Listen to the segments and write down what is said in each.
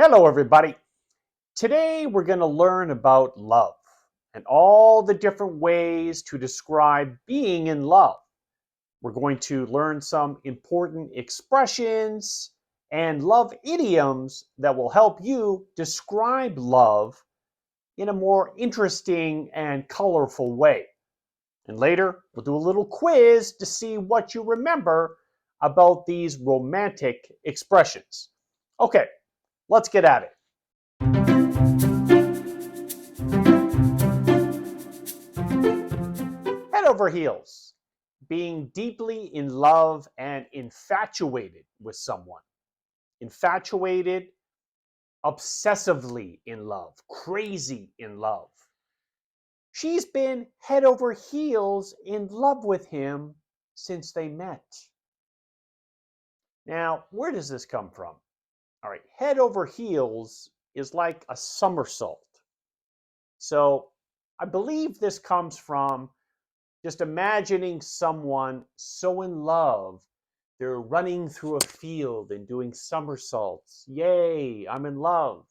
Hello, everybody. Today we're going to learn about love and all the different ways to describe being in love. We're going to learn some important expressions and love idioms that will help you describe love in a more interesting and colorful way. And later, we'll do a little quiz to see what you remember about these romantic expressions. Okay, let's get at it. Head over heels, being deeply in love and infatuated with someone. Infatuated, obsessively in love, crazy in love. She's been head over heels in love with him since they met. Now, where does this come from? All right, head over heels is like a somersault. So I believe this comes from just imagining someone so in love, they're running through a field and doing somersaults. Yay, I'm in love.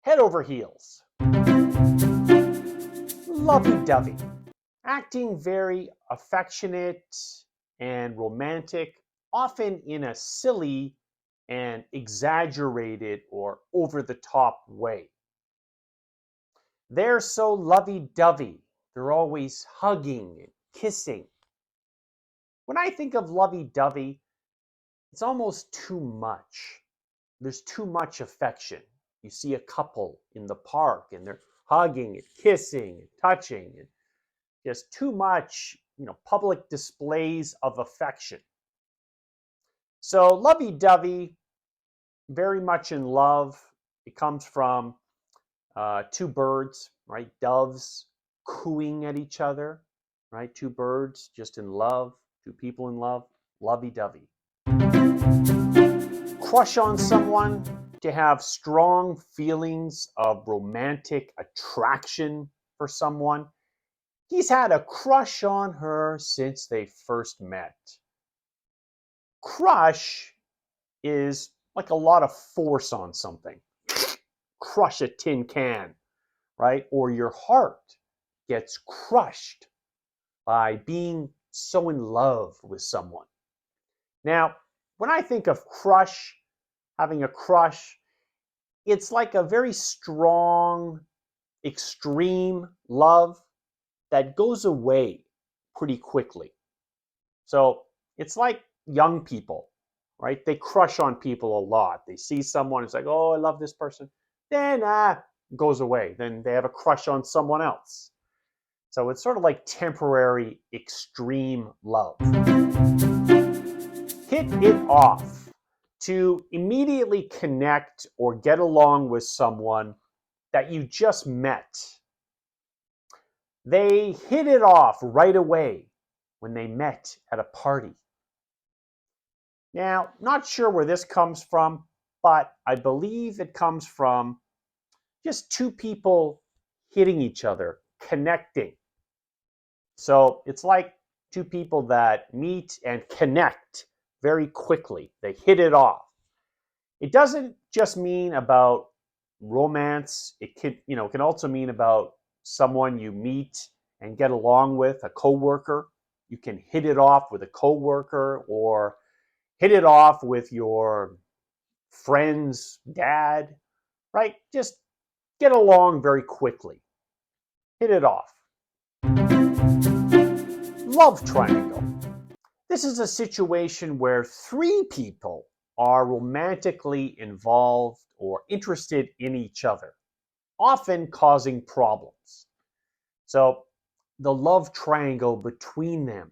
Head over heels. Lovey Dovey. Acting very affectionate and romantic, often in a silly and exaggerated or over the top way. They're so lovey dovey. They're always hugging and kissing. When I think of lovey dovey, it's almost too much. There's too much affection. You see a couple in the park and they're hugging and kissing and touching and just too much, public displays of affection. So lovey dovey, very much in love. It comes from two birds, right? Doves cooing at each other, right? Two birds just in love, two people in love, lovey dovey. Crush on someone, to have strong feelings of romantic attraction for someone. He's had a crush on her since they first met. Crush is like a lot of force on something. Crush a tin can, right? Or your heart gets crushed by being so in love with someone. Now, when I think of crush, having a crush, it's like a very strong, extreme love that goes away pretty quickly. So it's like young people, right? They crush on people a lot. They see someone, it's like, oh, I love this person. Then goes away. Then they have a crush on someone else. So it's sort of like temporary, extreme love. Hit it off, to immediately connect or get along with someone that you just met. They hit it off right away when they met at a party. Now, not sure where this comes from, but I believe it comes from just two people hitting each other, connecting. So it's like two people that meet and connect very quickly. They hit it off. It doesn't just mean about romance. It can also mean about someone you meet and get along with, a coworker. You can hit it off with a coworker or hit it off with your friend's dad, right? Just get along very quickly. Hit it off. Love triangle. This is a situation where three people are romantically involved or interested in each other, often causing problems. So the love triangle between them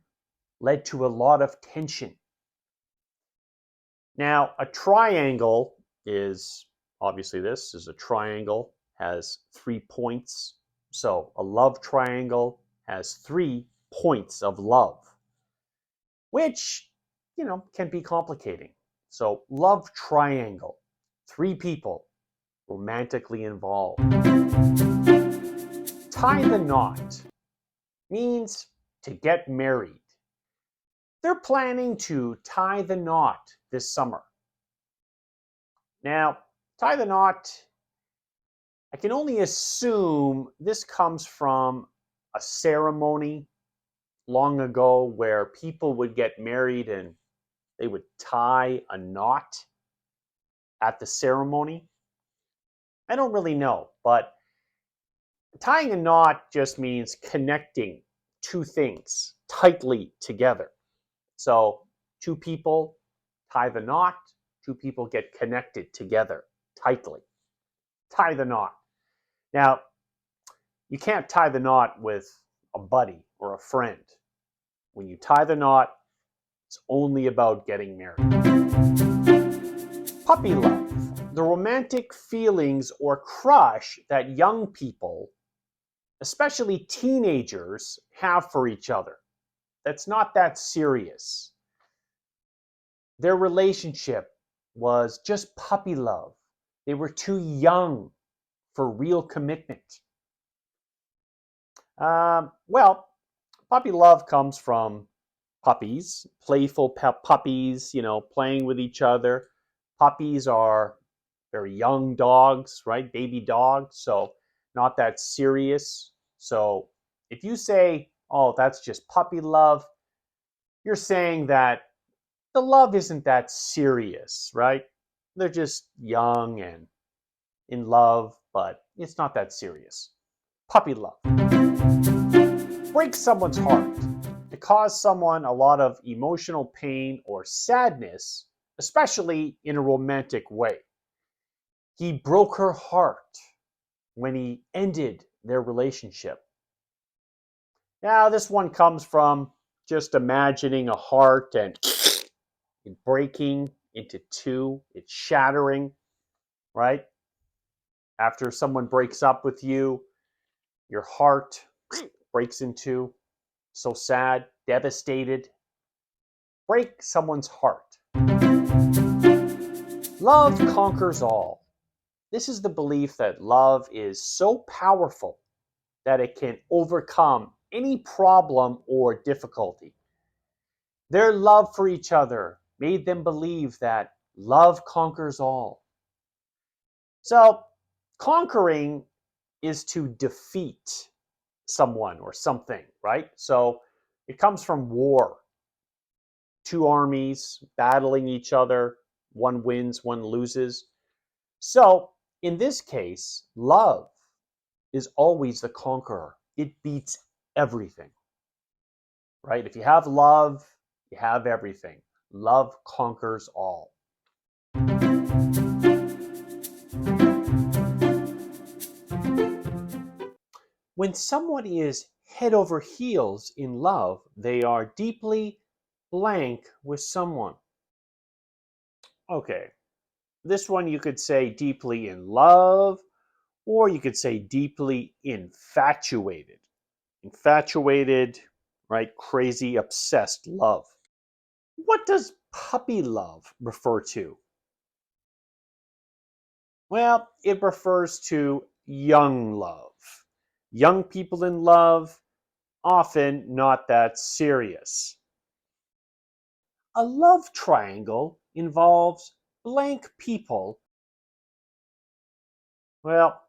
led to a lot of tension. Now, a triangle is obviously this is a triangle, has 3 points. So a love triangle has 3 points of love, which, can be complicating. So love triangle, 3 people romantically involved. Tie the knot means to get married. They're planning to tie the knot this summer. Now, Tie the knot, I can only assume this comes from a ceremony long ago where people would get married and they would tie a knot at the ceremony. I don't really know, but tying a knot just means connecting two things tightly together. So, two people tie the knot, two people get connected together tightly. Tie the knot. Now, you can't tie the knot with a buddy or a friend. When you tie the knot, it's only about getting married. Puppy love, the romantic feelings or crush that young people, especially teenagers, have for each other. That's not that serious. Their relationship was just puppy love. They were too young for real commitment. Well, puppy love comes from puppies, playful puppies, playing with each other. Puppies are very young dogs, right? Baby dogs, so not that serious. So if you say, oh, that's just puppy love, you're saying that the love isn't that serious, right? They're just young and in love, but it's not that serious. Puppy love. Break someone's heart. To cause someone a lot of emotional pain or sadness, especially in a romantic way. He broke her heart when he ended their relationship. Now, this one comes from just imagining a heart and it breaking into two, it's shattering, right? After someone breaks up with you, your heart breaks in two. So sad, devastated. Break someone's heart. Love conquers all. This is the belief that love is so powerful that it can overcome any problem or difficulty. Their love for each other made them believe that love conquers all. So, conquering is to defeat someone or something, right? So, it comes from war. Two armies battling each other, one wins, one loses. So, in this case, love is always the conqueror. It beats everything, right? If you have love, you have everything. Love conquers all. When someone is head over heels in love, they are deeply blank with someone. Okay, this one you could say deeply in love, or you could say deeply infatuated. Infatuated, right? Crazy, obsessed love. What does puppy love refer to? Well, it refers to young love. Young people in love, often not that serious. A love triangle involves blank people. Well,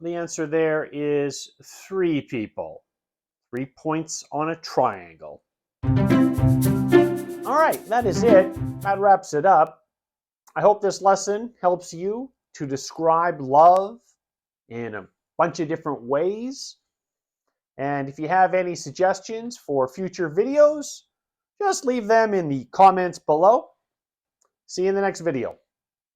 the answer there is three people. 3 points on a triangle. All right, that is it. That wraps it up. I hope this lesson helps you to describe love in a bunch of different ways. And if you have any suggestions for future videos, just leave them in the comments below. See you in the next video.